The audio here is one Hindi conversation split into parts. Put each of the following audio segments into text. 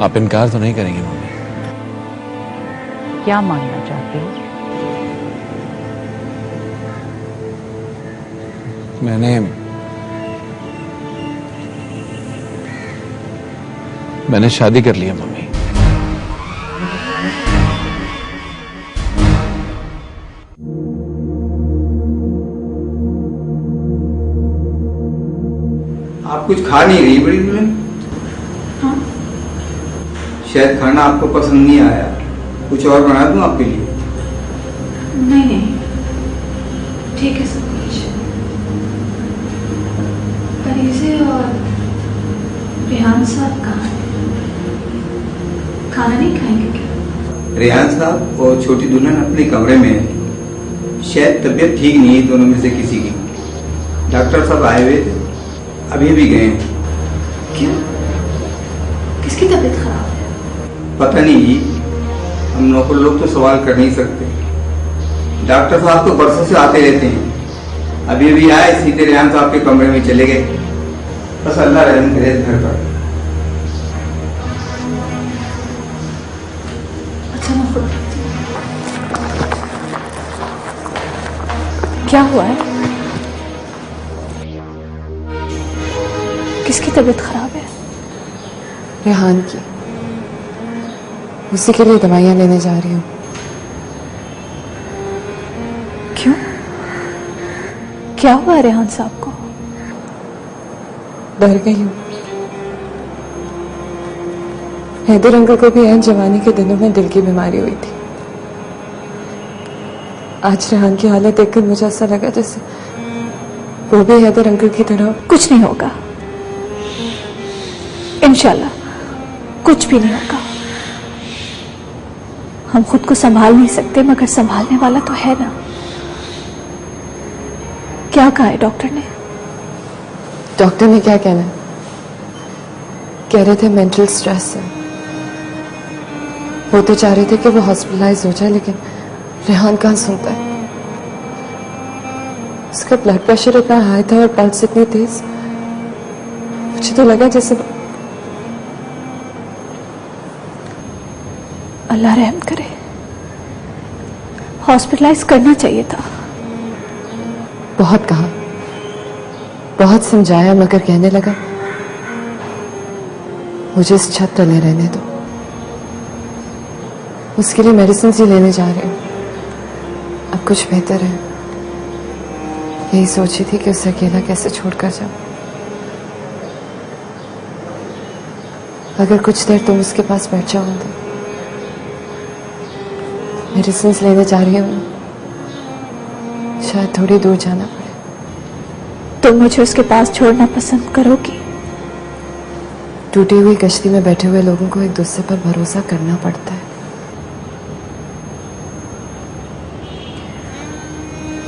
आप इनकार तो नहीं करेंगे मम्मी? क्या मानना चाहते हो? मैंने शादी कर लिया मम्मी। आप कुछ खा नहीं रही बड़ी दुल्हन? हाँ? शायद खाना आपको पसंद नहीं आया, कुछ और बना दूं आपके लिए? नहीं नहीं, ठीक है सब कुछ। परीजे और रेहान साहब कहाँ हैं? खाना नहीं खाएंगे क्या? रेहान साहब और छोटी दुल्हन अपने कमरे में है। शायद तबीयत ठीक नहीं है दोनों में से किसी की। डॉक्टर साहब आए हुए थे, अभी भी गए हैं। क्यों? किसकी तबीयत खराब है? पता नहीं जी, हम नौकर लोग तो सवाल कर नहीं सकते। डॉक्टर साहब तो बरसों से आते रहते हैं, अभी आए, सीधे रेहान साहब के कमरे में चले गए। बस अल्लाह रहम करे घर पर। अच्छा मैं खुद देखती हूँ। क्या हुआ है? किसकी तबीयत खराब है? रेहान की। उसी के लिए दवाइयां लेने जा रही हूँ। क्यों? क्या हुआ रेहान साहब को? डर गई हूँ। हैदर अंकल को भी जवानी के दिनों में दिल की बीमारी हुई थी। आज रेहान की हालत देखकर मुझे ऐसा लगा जैसे वो भी हैदर अंकल की तरह। कुछ नहीं होगा, इंशाल्लाह कुछ भी नहीं होगा। हम खुद को संभाल नहीं सकते, मगर संभालने वाला तो है ना। क्या कहा है डॉक्टर ने? डॉक्टर ने क्या कहना है? कह रहे थे मेंटल स्ट्रेस है। वो तो चाह रहे थे कि वो हॉस्पिटलाइज हो जाए, लेकिन रेहान कहाँ सुनता है। उसका ब्लड प्रेशर इतना हाई था और पल्स इतनी तेज, मुझे तो लगा जैसे। अल्लाह रहम करे। हॉस्पिटलाइज करना चाहिए था। बहुत कहा, बहुत समझाया, मगर कहने लगा मुझे इस छत तले रहने दो। उसके लिए मेडिसिन ही लेने जा रहे हूं। अब कुछ बेहतर है। यही सोची थी कि उसे अकेला कैसे छोड़कर जाऊं। अगर कुछ देर तुम उसके पास बैठ जाओ तो। मेडिसिन लेने जा रही हूं, शायद थोड़ी दूर जाना पड़े। तुम मुझे उसके पास छोड़ना पसंद करोगी? टूटी हुई कश्ती में बैठे हुए लोगों को एक दूसरे पर भरोसा करना पड़ता है।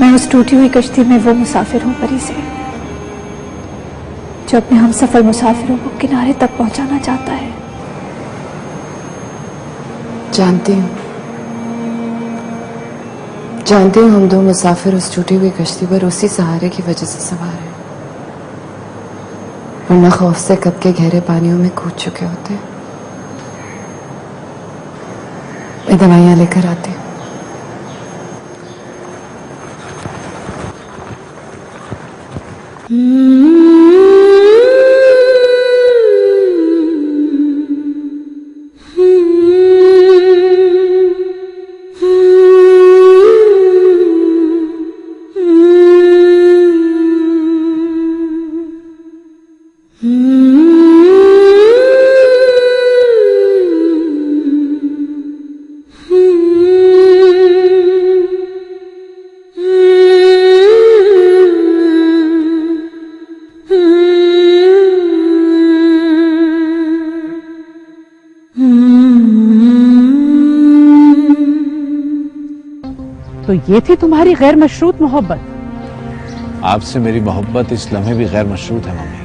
मैं उस टूटी हुई कश्ती में वो मुसाफिर हूं परी से, जो अपने हम सफर मुसाफिरों को किनारे तक पहुंचाना चाहता है। जानती हूं हम दो मुसाफिर उस टूटी हुई कश्ती पर उसी सहारे की वजह से सवार हैं, वरना खौफ से कब के गहरे पानियों में कूद चुके होते। मैं दवाइयां लेकर आती हूँ। तो ये थी तुम्हारी गैर मशरूत मोहब्बत? आपसे मेरी मोहब्बत इस लम्हे भी गैर मशरूत है मम्मी,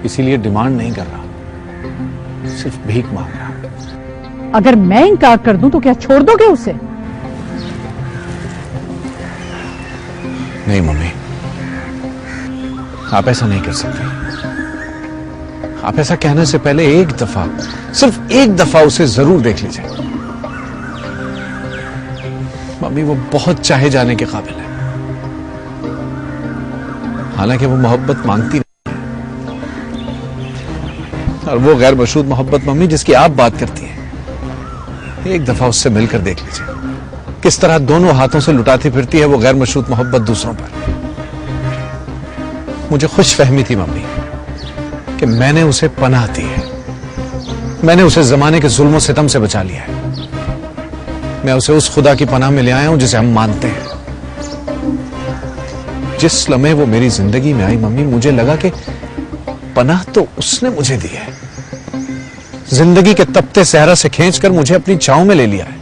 इसीलिए डिमांड नहीं कर रहा, सिर्फ भीख मांग रहा। अगर मैं इनकार कर दूं तो क्या छोड़ दोगे उसे? नहीं मम्मी, आप ऐसा नहीं कर सकते। आप ऐसा कहने से पहले एक दफा, सिर्फ एक दफा उसे जरूर देख लीजिए। मम्मी वो बहुत चाहे जाने के काबिल है, हालांकि वो मोहब्बत मांगती नहीं है। और वो गैर मशरूत मोहब्बत मम्मी जिसकी आप बात करती हैं, एक दफा उससे मिलकर देख लीजिए किस तरह दोनों हाथों से लुटाती फिरती है वो गैर मशरूत मोहब्बत दूसरों पर। मुझे खुश फहमी थी मम्मी कि मैंने उसे पनाह दी है, मैंने उसे जमाने के जुल्म सितम से बचा लिया है। मैं उसे उस खुदा की पनाह में ले आया हूं जिसे हम मानते हैं। जिस लम्हे वो मेरी जिंदगी में आई मम्मी, मुझे लगा कि पनाह तो उसने मुझे दी है, जिंदगी के तपते सहरा से खींचकर मुझे अपनी छांव में ले लिया है,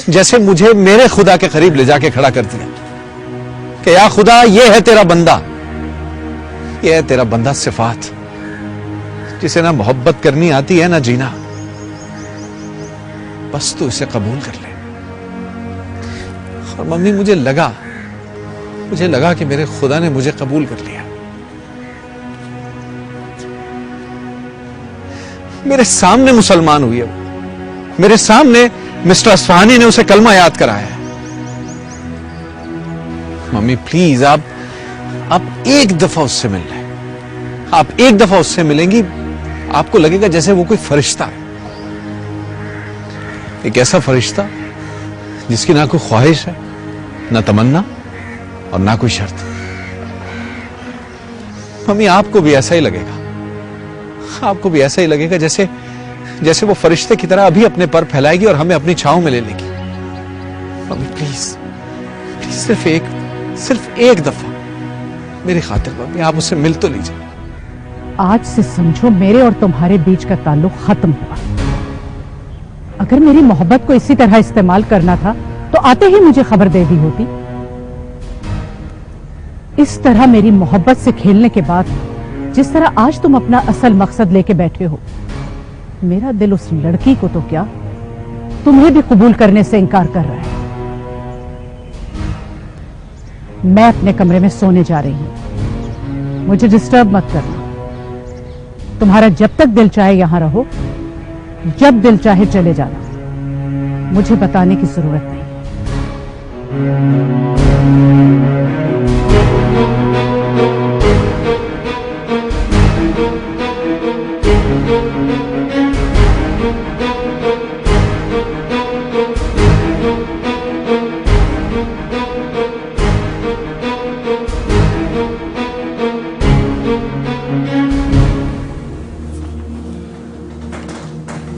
जैसे मुझे मेरे खुदा के करीब ले जाके खड़ा कर दिया कि या खुदा ये है तेरा बंदा, ये है तेरा बंदा सिफात, जिसे ना मोहब्बत करनी आती है ना जीना, बस तू इसे कबूल कर ले। और मम्मी मुझे लगा कि मेरे खुदा ने मुझे कबूल कर लिया। मेरे सामने मुसलमान हुई है वो, मेरे सामने मिस्टर असफहानी ने उसे कलमा याद कराया है। मम्मी प्लीज आप एक दफा उससे मिल लें, आप एक दफा उससे मिलेंगी, आपको लगेगा जैसे वो कोई फरिश्ता है, एक ऐसा फरिश्ता जिसकी ना कोई ख्वाहिश है, ना तमन्ना और ना कोई शर्त। मम्मी आपको भी ऐसा ही लगेगा, आपको भी ऐसा ही लगेगा जैसे वो फरिश्ते की तरह अभी अपने पर फैलाएगी और हमें अपनी छांव में ले लेगी। मम्मी प्लीज सिर्फ एक दफा मेरी खातिर मम्मी आप उससे मिल तो लीजिए। आज से समझो मेरे और तुम्हारे बीच का ताल्लुक खत्म हुआ। अगर मेरी मोहब्बत को इसी तरह इस्तेमाल करना था तो आते ही मुझे खबर दे दी होती। इस तरह मेरी मोहब्बत से खेलने के बाद जिस तरह आज तुम अपना असल मकसद लेके बैठे हो, मेरा दिल उस लड़की को तो क्या, तुम्हें भी कबूल करने से इनकार कर रहा है। मैं अपने कमरे में सोने जा रही हूं, मुझे डिस्टर्ब मत करना। तुम्हारा जब तक दिल चाहे यहां रहो, जब दिल चाहे चले जाना, मुझे बताने की जरूरत नहीं।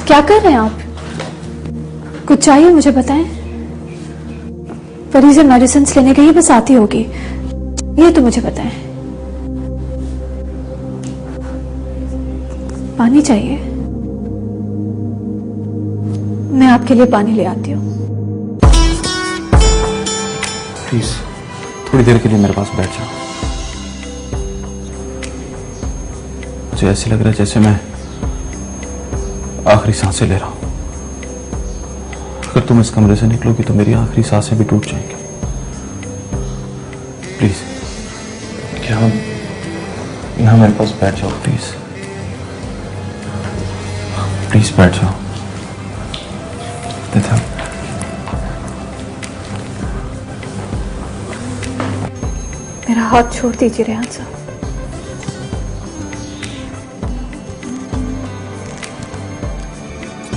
क्या कर रहे हैं आप? कुछ चाहिए मुझे बताएं। फरीज मेडिसिन लेने के ही बस आती होगी, ये तो मुझे बताएं। पानी चाहिए? मैं आपके लिए पानी ले आती हूँ। प्लीज थोड़ी देर के लिए मेरे पास बैठ जाओ। मुझे ऐसे लग रहा है जैसे मैं आखिरी सांसें ले रहा हूं। अगर तुम इस कमरे से निकलोगी तो मेरी आखिरी सांसें भी टूट जाएंगी। प्लीज यहाँ मेरे पास बैठ जाओ, प्लीज प्लीज बैठ जाओ। मेरा हाथ छोड़ दीजिए रेहान साहब।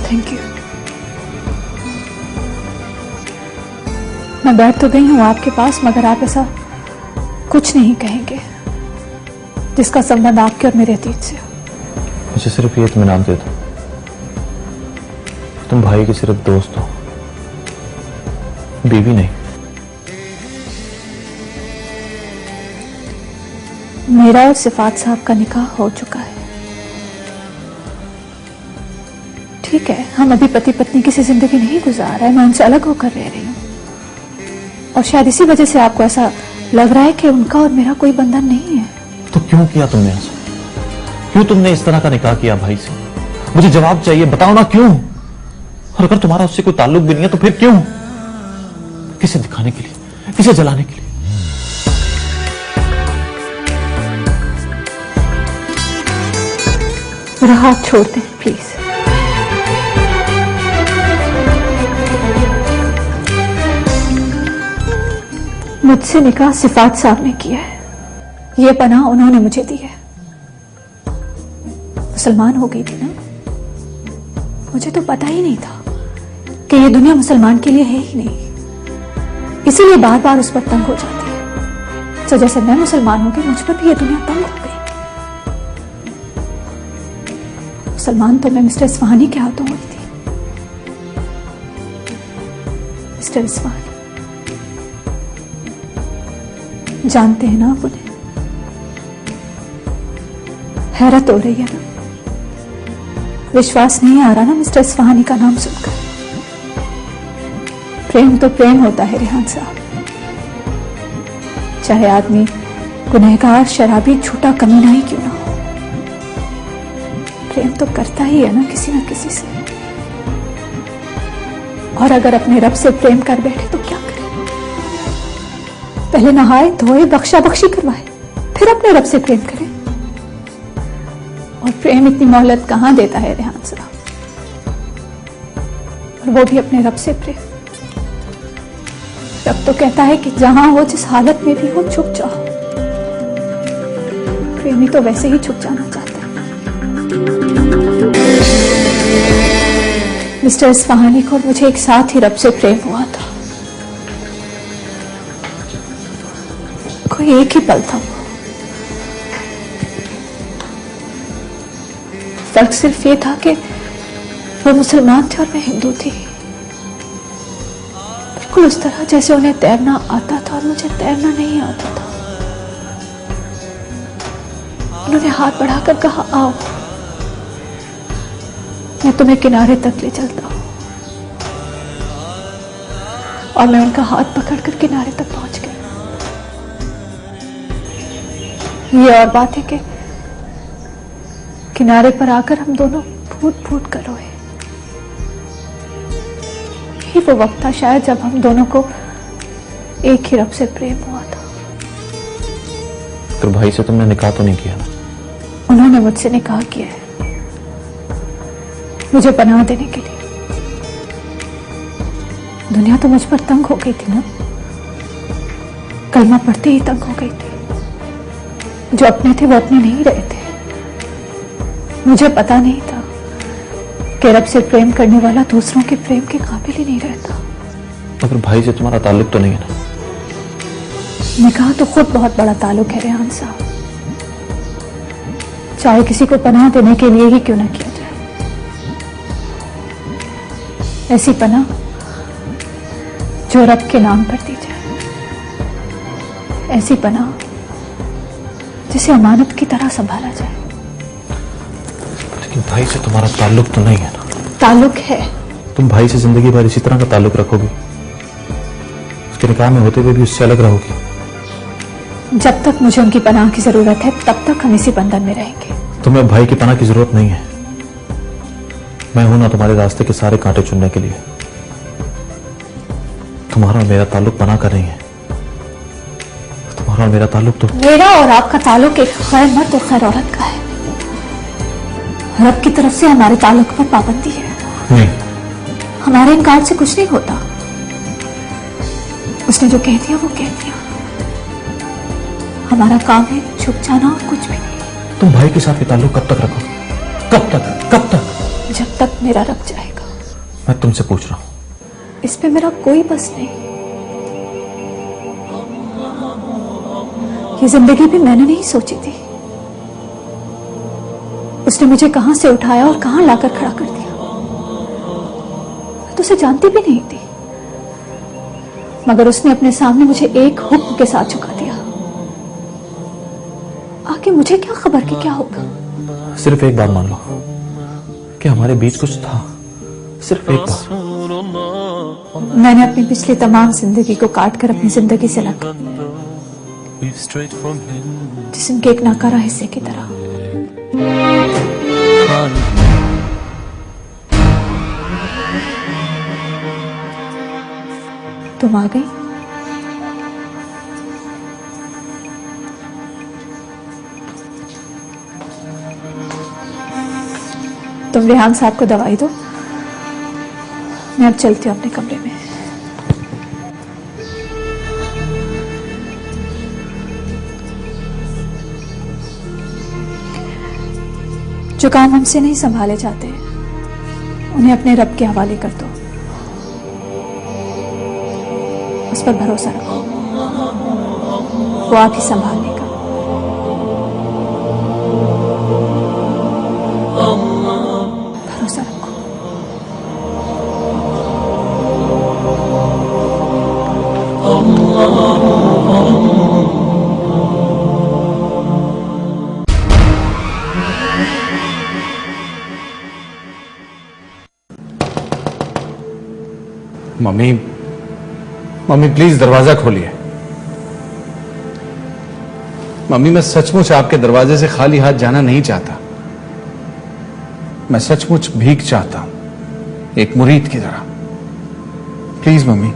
Thank you. मैं बैठ तो गई हूं आपके पास, मगर आप ऐसा कुछ नहीं कहेंगे जिसका संबंध आपके और मेरे अतीत से हो। मुझे सिर्फ ये इत्मीनान दे दो, तुम भाई के सिर्फ दोस्त हो, बीवी नहीं। मेरा और सिफात साहब का निकाह हो चुका है। ठीक है, हम अभी पति पत्नी की सी जिंदगी नहीं गुजार रहे, मैं उनसे अलग होकर रह रही हूँ और शायद इसी वजह से आपको ऐसा लग रहा है कि उनका और मेरा कोई बंधन नहीं है। तो क्यों किया तुमने ऐसा? क्यों तुमने इस तरह का निकाह किया भाई से? मुझे जवाब चाहिए, बताओ ना क्यों? और अगर तुम्हारा उससे कोई ताल्लुक भी नहीं है तो फिर क्यों? किसे दिखाने के लिए, किसे जलाने के लिए? मेरा हाथ छोड़ दें प्लीज। मुझसे निकाह सिफात साहब ने किया है, ये पनाह उन्होंने मुझे दी है। मुसलमान हो गई थी ना, मुझे तो पता ही नहीं था कि ये दुनिया मुसलमान के लिए है ही नहीं, इसीलिए बार बार उस पर तंग हो जाती है। तो जैसे मैं मुसलमान हो गई, मुझ पर भी ये दुनिया तंग हो गई। मुसलमान तो मैं मिस्टर इस्फहानी के हाथों हुई थी। मिस्टर इस्फहानी, जानते हैं ना आप उन्हें? हैरत हो रही है ना, विश्वास नहीं आ रहा ना मिस्टर इस्फहानी का नाम सुनकर। प्रेम तो प्रेम होता है रेहान साहब, चाहे आदमी गुनहगार, शराबी, झूठा, कमीना ही क्यों ना हो, प्रेम तो करता ही है ना किसी से। और अगर अपने रब से प्रेम कर बैठे तो क्या करें? पहले नहाए धोए, बख्शा बख्शी करवाए, फिर अपने रब से प्रेम करें। और प्रेम इतनी मोहलत कहां देता है रेहान साहब, और वो भी अपने रब से प्रेम। रब तो कहता है कि जहां हो, जिस हालत में भी हो, छुप जाओ। प्रेमी तो वैसे ही छुप जाना चाहता है। मिस्टर इस्फहानी को मुझे एक साथ ही रब से प्रेम हुआ था, कोई एक ही पल था। फर्क सिर्फ ये था कि वो मुसलमान थे और मैं हिंदू थी, बिल्कुल उस तरह जैसे उन्हें तैरना आता था और मुझे तैरना नहीं आता था। उन्होंने हाथ बढ़ाकर कहा, आओ मैं तुम्हें किनारे तक ले चलता हूं। और मैं उनका हाथ पकड़कर किनारे तक पहुंच गई। ये और बात है कि किनारे पर आकर हम दोनों फूट फूट कर रोए। यही वो वक्त था शायद जब हम दोनों को एक ही रब से प्रेम हुआ था। तो भाई से तुमने निकाह तो नहीं किया? उन्होंने मुझसे निकाह किया है, मुझे पनाह देने के लिए। दुनिया तो मुझ पर तंग हो गई थी ना, कलमा पढ़ते ही तंग हो गई थी। जो अपने थे वो अपने नहीं रहे थे। मुझे पता नहीं था कि रब से प्रेम करने वाला दूसरों के प्रेम के काबिल ही नहीं रहता। मगर भाई से तुम्हारा ताल्लुक तो नहीं है ना? निकाह तो खुद बहुत बड़ा ताल्लुक है रेहान साहब, चाहे किसी को पनाह देने के लिए ही क्यों ना किया जाए। ऐसी पनाह जो रब के नाम पर दी जाए, ऐसी पनाह जिसे अमानत की तरह संभाला जाए। लेकिन भाई से तुम्हारा ताल्लुक तो नहीं है ना? ताल्लुक है। तुम भाई से जिंदगी भर इसी तरह का ताल्लुक रखोगी? उसके निकाह में होते हुए भी उससे अलग रहोगी? जब तक मुझे उनकी पनाह की जरूरत है तब तक हम इसी बंधन में रहेंगे। तुम्हें भाई की पनाह की जरूरत नहीं है। मैं हूं ना तुम्हारे रास्ते के सारे कांटे चुनने के लिए। तुम्हारा और मेरा ताल्लुक बना कर रही है। तुम्हारा और मेरा ताल्लुक तो मेरा और आपका ताल्लुक एक खैर मर्द और खैर औरत का है। रब की तरफ से हमारे ताल्लुक पर पाबंदी है। नहीं, हमारे इनकार से कुछ नहीं होता। उसने जो कह दिया वो कह दिया। हमारा काम है छुप जाना और कुछ भी नहीं। तुम भाई के साथ ये ताल्लुक कब तक रखो? कब तक? कब तक? जब तक मेरा रब जाएगा। मैं तुमसे पूछ रहा हूं। इस पे मेरा कोई बस नहीं। ये जिंदगी भी मैंने नहीं सोची थी। उसने मुझे कहां से उठाया और कहां लाकर खड़ा कर दिया। मैं तो उसे जानती भी नहीं थी, मगर उसने अपने सामने मुझे एक हुक्म के साथ झुका दिया। आगे मुझे क्या खबर कि क्या होगा। सिर्फ एक बार मान लो कि हमारे बीच कुछ था, सिर्फ एक बार। मैंने अपनी पिछली तमाम जिंदगी को काट कर अपनी जिंदगी से अलग कर दिया, जिस्म के एक नाकारा हिस्से की तरह। तुम आ गई। तुम रेहान साहब को दवाई दो, मैं अब चलती हूँ अपने कमरे में। जो काम हमसे नहीं संभाले जाते उन्हें अपने रब के हवाले कर दो, उस पर भरोसा रखो, वो आप ही संभाल लेगा। भरोसा रखो। मम्मी, मम्मी प्लीज दरवाजा खोलिए। मम्मी मैं सचमुच आपके दरवाजे से खाली हाथ जाना नहीं चाहता। मैं सचमुच भीख चाहता हूं, एक मुरीद की तरह। प्लीज मम्मी,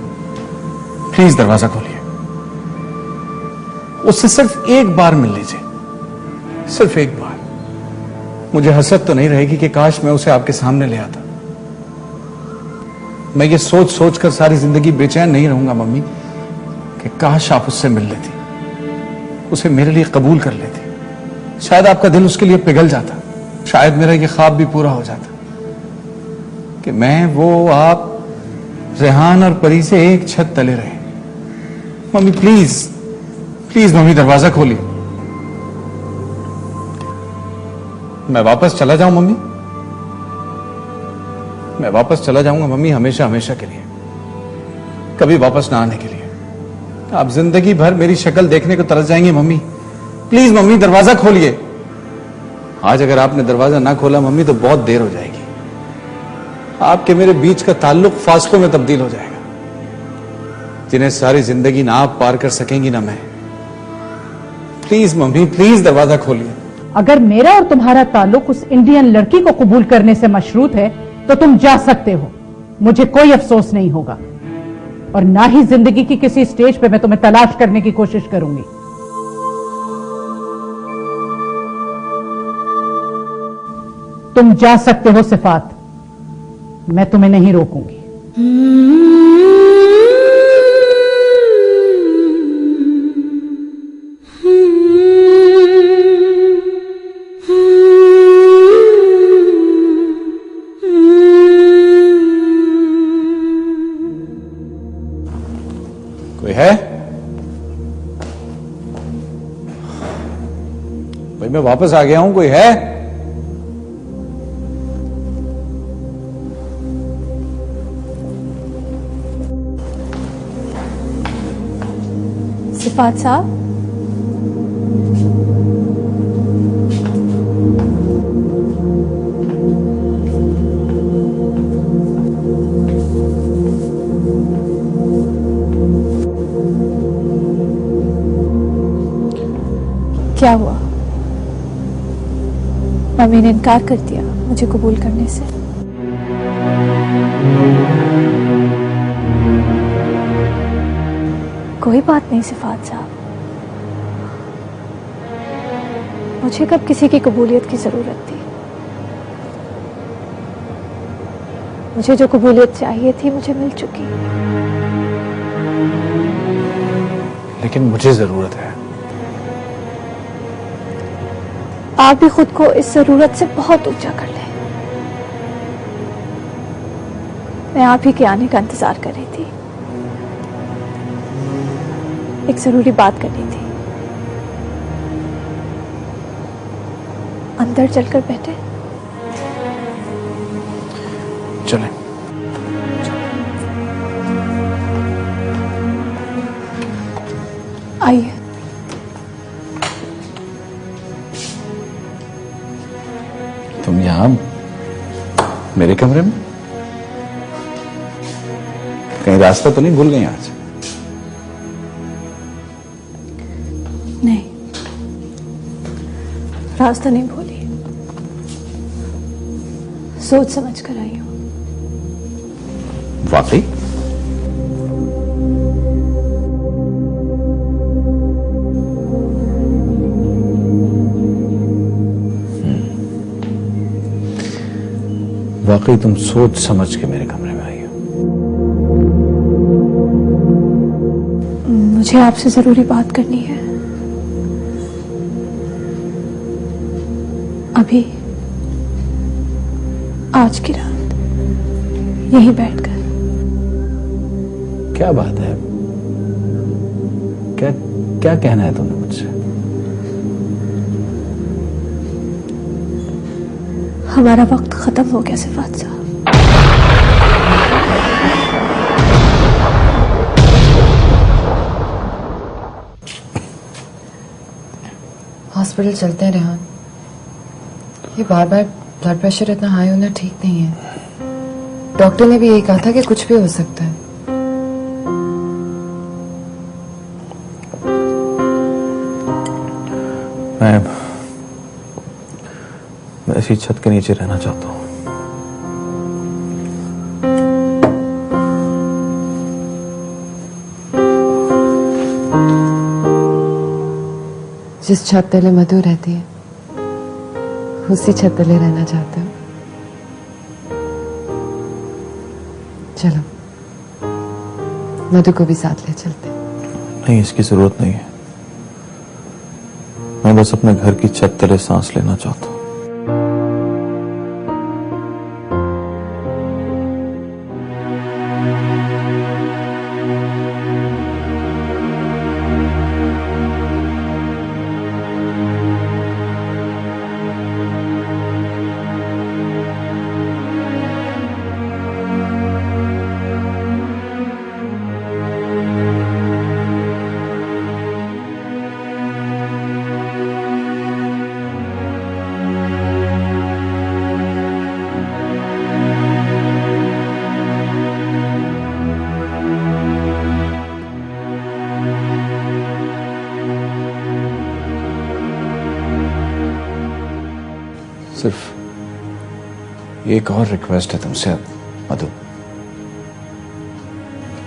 प्लीज दरवाजा खोलिए। उससे सिर्फ एक बार मिल लीजिए, सिर्फ एक बार। मुझे हसरत तो नहीं रहेगी कि काश मैं उसे आपके सामने ले आता। मैं ये सोच सोच कर सारी जिंदगी बेचैन नहीं रहूंगा मम्मी कि काश आप उससे मिल लेती, उसे मेरे लिए कबूल कर लेती। शायद आपका दिल उसके लिए पिघल जाता, शायद मेरा ये ख्वाब भी पूरा हो जाता कि मैं, वो, आप, रेहान और परी से एक छत तले रहे। मम्मी प्लीज, प्लीज मम्मी दरवाजा खोलिए। मैं वापस चला जाऊं मम्मी, मैं वापस चला जाऊंगा मम्मी, हमेशा हमेशा के लिए, कभी वापस ना आने के लिए। आप जिंदगी भर मेरी शक्ल देखने को तरस जाएंगी मम्मी। प्लीज मम्मी दरवाजा खोलिए। आज अगर आपने दरवाजा ना खोला मम्मी तो बहुत देर हो जाएगी। आपके मेरे बीच का ताल्लुक फासलों में तब्दील हो जाएगा, जिन्हें सारी जिंदगी ना आप पार कर सकेंगी ना मैं। प्लीज मम्मी, प्लीज दरवाजा खोलिए। अगर मेरा और तुम्हारा ताल्लुक उस इंडियन लड़की को कबूल करने से मशरूत है तो तुम जा सकते हो, मुझे कोई अफसोस नहीं होगा, और ना ही जिंदगी की किसी स्टेज पे मैं तुम्हें तलाश करने की कोशिश करूंगी। तुम जा सकते हो सिफात, मैं तुम्हें नहीं रोकूंगी। कोई है? भाई मैं वापस आ गया हूं, कोई है? सिफात साहब, क्या हुआ? मम्मी ने इनकार कर दिया मुझे कबूल करने से। कोई बात नहीं सिफात साहब, मुझे कब किसी की कबूलियत की जरूरत थी? मुझे जो कबूलियत चाहिए थी मुझे मिल चुकी। लेकिन मुझे जरूरत है। आप भी खुद को इस जरूरत से बहुत ऊंचा कर लें। मैं आप ही के आने का इंतजार कर रही थी, एक जरूरी बात करनी थी। अंदर चलकर बैठे। चलें। आइए। तुम यहां मेरे कमरे में? कहीं रास्ता तो नहीं भूल गई आज? नहीं, रास्ता नहीं भूली, सोच समझ कर आई हूं। वाकई? वाकई तुम सोच समझ के मेरे कमरे में आई हो। मुझे आपसे जरूरी बात करनी है, अभी आज की रात यहीं बैठकर। क्या बात है? क्या क्या कहना है तुमने मुझसे? हमारा वक्त खत्म हो गया सिफात साहब। हॉस्पिटल चलते हैं रेहान। ये बार बार ब्लड प्रेशर इतना हाई होना ठीक नहीं है। डॉक्टर ने भी यही कहा था कि कुछ भी हो सकता है। मैं इसी छत के नीचे रहना चाहता हूं। जिस छत तले मधु रहती है उसी छत तले रहना चाहते हो। चलो मधु को भी साथ ले चलते। नहीं, इसकी जरूरत नहीं है। मैं बस अपने घर की छत तले सांस लेना चाहता हूं। सिर्फ एक और रिक्वेस्ट है तुमसे मधु,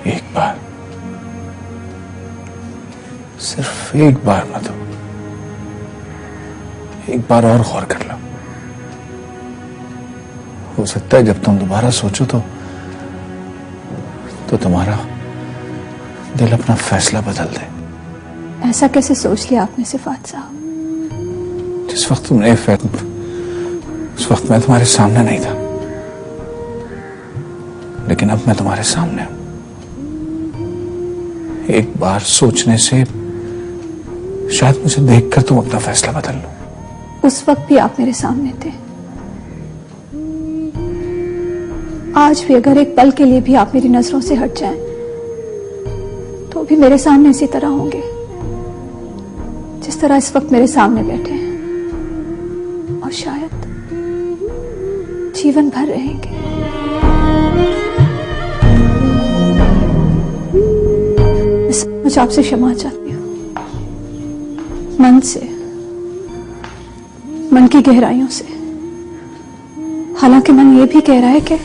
एक बार, सिर्फ एक बार मधु, एक बार और गौर कर लो। हो सकता है जब तुम दोबारा सोचो तो तुम्हारा दिल अपना फैसला बदल दे। ऐसा कैसे सोच लिया आपने सिफात साहब? जिस वक्त तुमने उस वक्त मैं तुम्हारे सामने नहीं था, लेकिन अब मैं तुम्हारे सामने हूं। एक बार सोचने से शायद मुझे देखकर तुम अपना फैसला बदल लो। उस वक्त भी आप मेरे सामने थे, आज भी अगर एक पल के लिए भी आप मेरी नजरों से हट जाएं, तो भी मेरे सामने इसी तरह होंगे जिस तरह इस वक्त मेरे सामने बैठे हैं, और शायद जीवन भर रहेंगे। मैं आपसे क्षमा चाहती हूँ, मन से, मन की गहराइयों से। हालांकि मन ये भी कह रहा है कि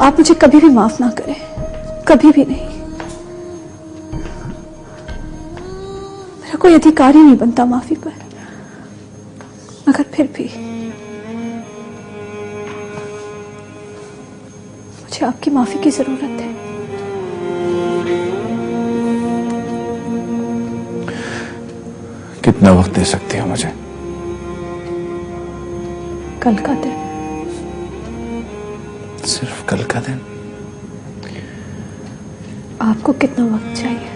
आप मुझे कभी भी माफ ना करें, कभी भी नहीं। मेरा कोई अधिकार ही नहीं बनता माफी पर, मगर फिर भी मुझे आपकी माफी की जरूरत है। कितना वक्त दे सकती हो मुझे? कल का दिन। सिर्फ कल का दिन? आपको कितना वक्त चाहिए?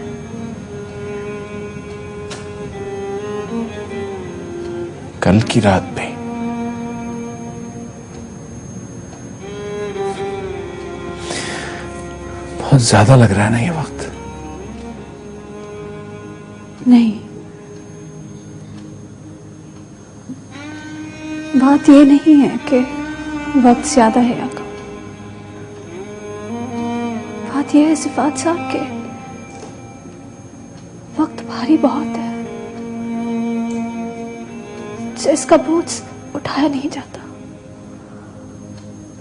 कल की रात भी? बहुत ज्यादा लग रहा है ना ये वक्त? नहीं, बात ये नहीं है कि वक्त ज्यादा है या कम। बात यह है सिफात साहब के वक्त भारी बहुत है, इसका बोझ उठाया नहीं जाता।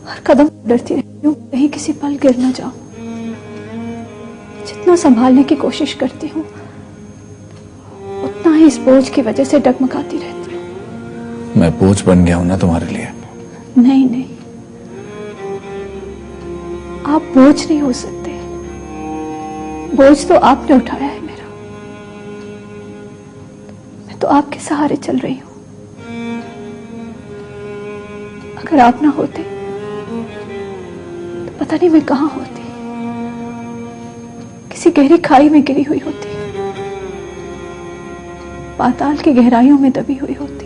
हर कदम डरती रहती हूँ कहीं किसी पल गिर न जाऊं। जितना संभालने की कोशिश करती हूँ उतना ही इस बोझ की वजह से डगमगाती रहती हूँ। मैं बोझ बन गया हूं ना तुम्हारे लिए? नहीं नहीं, बोझ नहीं हो सकते। बोझ तो आपने उठाया है मेरा। मैं तो आपके सहारे चल रही हूं। अगर आप ना होते तो पता नहीं मैं कहां होती। किसी गहरी खाई में गिरी हुई होती, पाताल की गहराइयों में दबी हुई होती।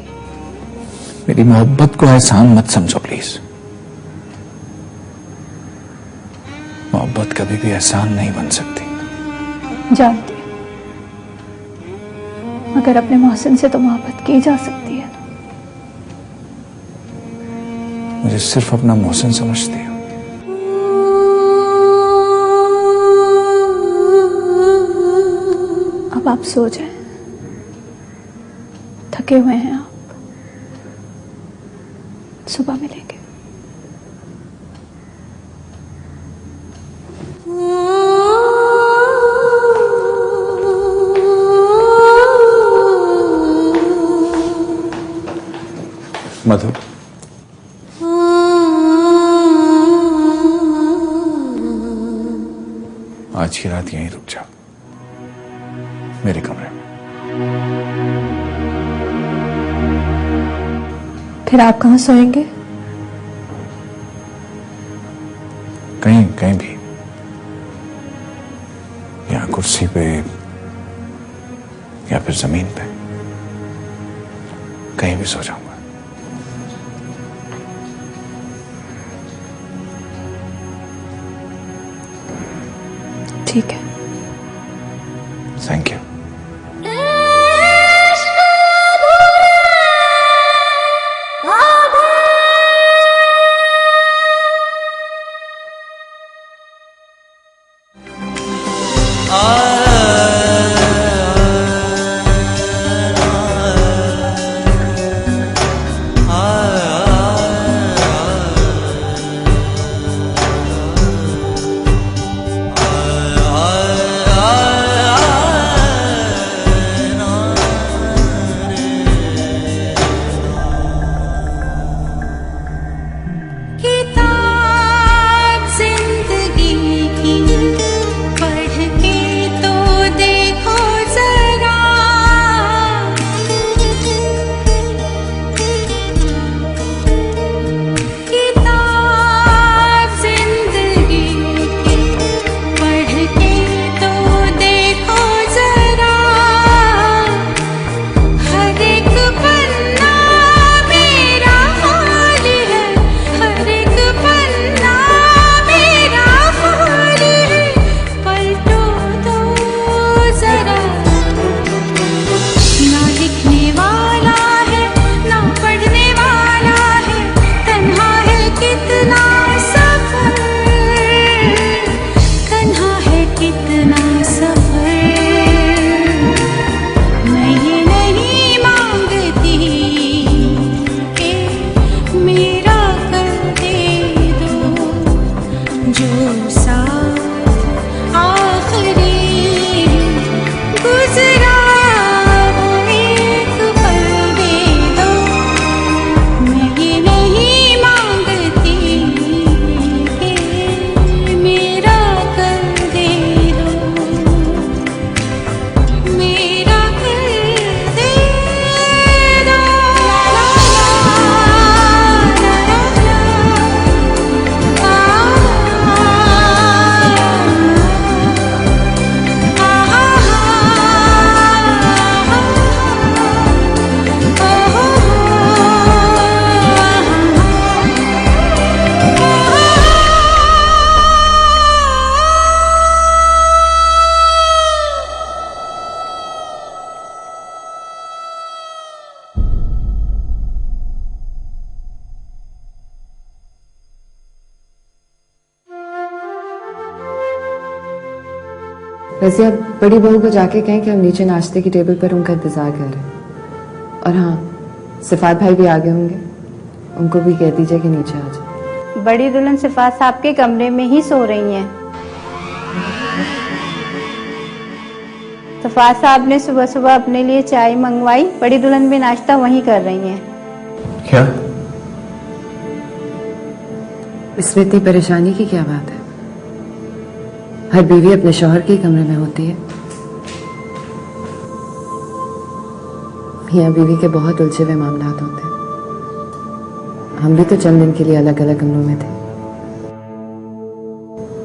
मेरी मोहब्बत को एहसान मत समझो प्लीज। मोहब्बत कभी भी एहसान नहीं बन सकती। जानती हूं, मगर अपने मोहसिन से तो मोहब्बत की जा सकती है ना। मुझे सिर्फ अपना मोहसिन समझती हो। अब आप सो जाएं, थके हुए हैं आप। सुबह मिलेंगे। मधु, आज की रात यहीं रुक जाओ, मेरे कमरे में। फिर आप कहां सोएंगे? कहीं कहीं भी, या कुर्सी पे या फिर जमीन पे, कहीं भी सो जाऊंगा। ठीक है। Thank you. वैसे आप बड़ी बहू को जाके कहें कि हम नीचे नाश्ते की टेबल पर उनका इंतजार कर रहे हैं। और हाँ, सिफात भाई भी आ गए होंगे, उनको भी कह दीजिए कि नीचे आ जाए। बड़ी दुल्हन सिफात साहब के कमरे में ही सो रही हैं। सिफात साहब ने सुबह सुबह अपने लिए चाय मंगवाई, बड़ी दुल्हन भी नाश्ता वहीं कर रही हैं। क्या? इसमें इतनी परेशानी की क्या बात है? हर बीवी अपने शौहर के ही कमरे में होती है। मियाँ बीवी के बहुत उलझे हुए मामलात होते हैं। हम भी तो चंद दिन के लिए अलग अलग कमरों में थे।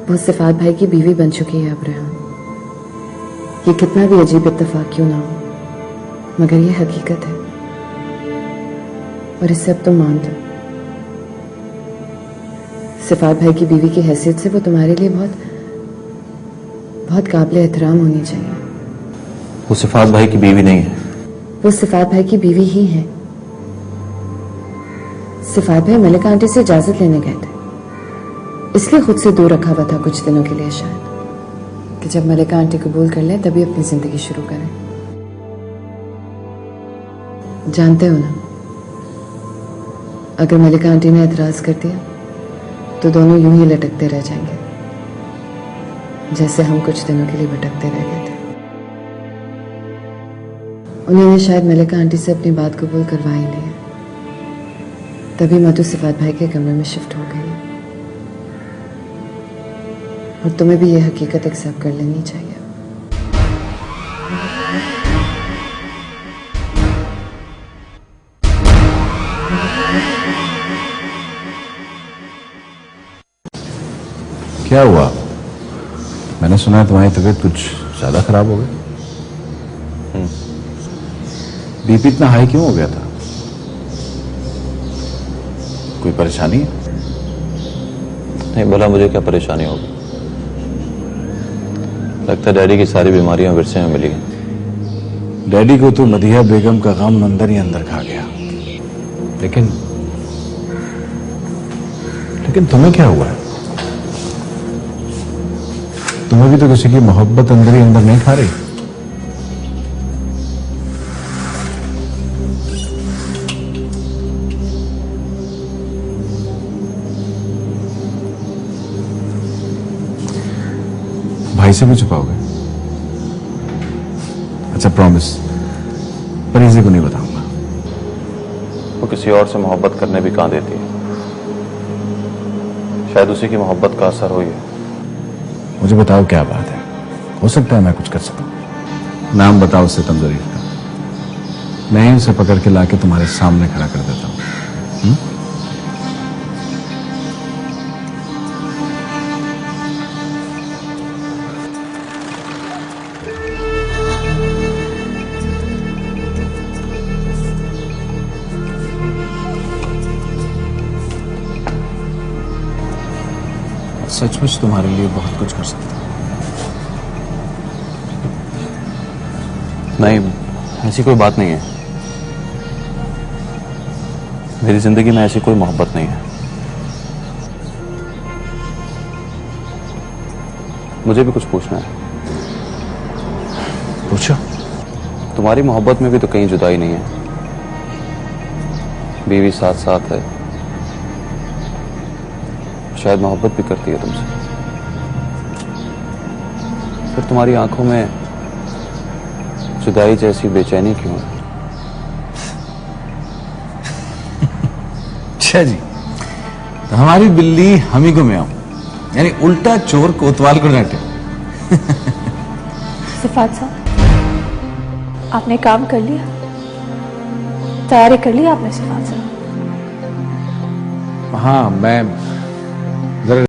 वो सिफात भाई की बीवी बन चुकी है अब रेहान। ये कितना भी अजीब इत्तेफाक क्यों ना हो, मगर ये हकीकत है और इससे अब तुम मान लो। सिफात भाई की बीवी की हैसियत से वो तुम्हारे लिए बहुत बहुत काबिल एहतराम होनी चाहिए। वो सिफात भाई की बीवी नहीं है। वो सिफात भाई की बीवी ही है। सिफात भाई मलिका आंटी से इजाजत लेने गए थे, इसलिए खुद से दूर रखा हुआ था कुछ दिनों के लिए, शायद कि जब मलिका आंटी कबूल कर लें तभी अपनी जिंदगी शुरू करें। जानते हो ना, अगर मलिका आंटी ने एतराज कर दिया तो दोनों यूं ही लटकते रह जाएंगे, जैसे हम कुछ दिनों के लिए भटकते रह गए थे। उन्होंने शायद मलिका आंटी से अपनी बात कबूल करवा ही ली है, तभी मधु सिफात भाई के कमरे में शिफ्ट हो गई है। और तुम्हें भी यह हकीकत एक्सेप्ट कर लेनी चाहिए। क्या हुआ? मैंने सुना है तुम्हारी तबीयत कुछ ज्यादा खराब हो गई। बीपी इतना हाई क्यों हो गया था? कोई परेशानी है? नहीं, भला मुझे क्या परेशानी होगी? लगता है डैडी की सारी बीमारियां विरसे में मिली हैं। डैडी को तो मदीहा बेगम का गम अंदर ही अंदर खा गया, लेकिन तुम्हें क्या हुआ है? तुम्हें भी तो किसी की मोहब्बत अंदर ही अंदर नहीं खा रही? भाई से भी छुपाओगे? अच्छा, प्रॉमिस, पर इसी को नहीं बताऊंगा। वो किसी और से मोहब्बत करने भी कहां देती है। शायद उसी की मोहब्बत का असर हो। मुझे बताओ क्या बात है, हो सकता है मैं कुछ कर सकूं। नाम बताओ सितम ज़रीफ का, मैं ही उसे पकड़ के लाके तुम्हारे सामने खड़ा कर देता हूं। सचमुच तुम्हारे लिए बहुत कुछ कर सकता हूं। नहीं, ऐसी कोई बात नहीं है। मेरी जिंदगी में ऐसी कोई मोहब्बत नहीं है। मुझे भी कुछ पूछना है। पूछो। तुम्हारी मोहब्बत में भी तो कहीं जुदाई नहीं है। बीवी साथ साथ है, शायद मोहब्बत भी करती है तुमसे। फिर तुम्हारी आंखों में जुदाई जैसी बेचैनी क्यों है? अच्छा जी, तो हमारी बिल्ली हम ही को में आऊं, यानी उल्टा चोर कोतवाल को डांटे। सिफात साहब, आपने काम कर लिया, तैयारी कर ली आपने सिफात साहब? हाँ, मैं